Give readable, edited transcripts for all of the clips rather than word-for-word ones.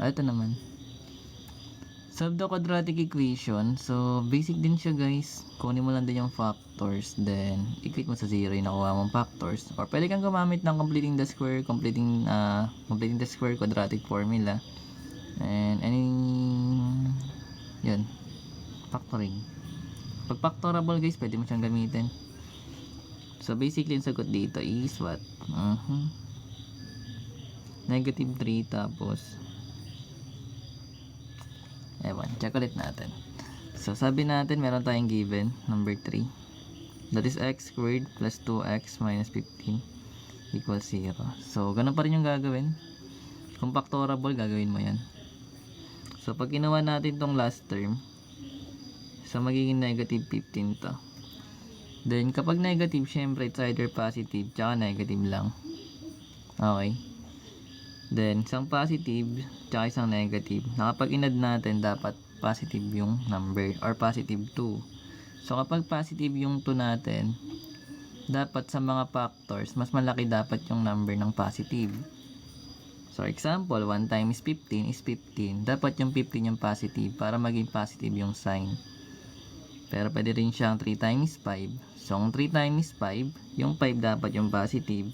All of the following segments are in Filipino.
Ito naman. Solve the quadratic equation. So, basic din siya guys. Kunin mo lang din yung factors. Then, equate mo sa 0 yung nakuha mong factors. Or pwede kang gumamit ng completing the square, completing the square quadratic formula. And, yun. Factoring. Pag factorable guys, pwede mo siyang gamitin. So, basically, yung sagot dito is what? Negative 3 tapos ewan, check ulit natin. So, sabi natin, meron tayong given, number 3. That is x squared plus 2x minus 15 equals 0. So, ganun pa rin yung gagawin. Kung factorable, gagawin mo yan. So, pag ginawa natin tong last term, so, magiging negative 15 to. Then, kapag negative, syempre, it's either positive, tsaka negative lang. Okay. Then, isang positive, tsaka isang negative. Kapag in-add natin, dapat positive yung number, or positive 2. So, kapag positive yung 2 natin, dapat sa mga factors, mas malaki dapat yung number ng positive. So, example, 1 times 15 is 15. Dapat yung 15 yung positive para maging positive yung sign. Pero pwede rin siyang 3 times 5. So, ang 3 times 5, yung 5 dapat yung positive,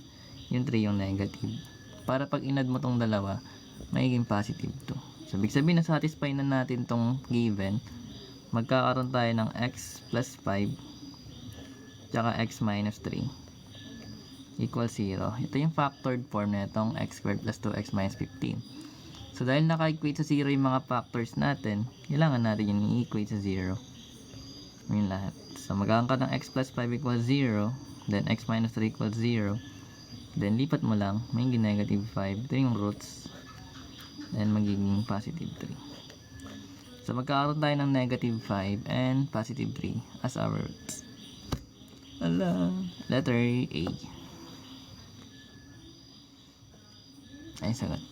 yung 3 yung negative. Para pag inad mo tong dalawa, magiging positive 2. So, ibig sabihin, na-satisfy na natin tong given. Magkakaroon tayo ng x plus 5 tsaka x minus 3 equals 0. Ito yung factored form na itong x squared plus 2x minus 15. So, dahil naka-equate sa 0 yung mga factors natin, kailangan natin yung i-equate sa 0. Yun lahat. So, magkakaroon ka ng x plus 5 equals 0, then x minus 3 equals 0. Then, lipat mo lang, magiging negative 5. Ito yung roots. Then, magiging positive 3. So, magkakaroon tayo ng negative 5 and positive 3 as our roots. Letter A. Ay, sagot.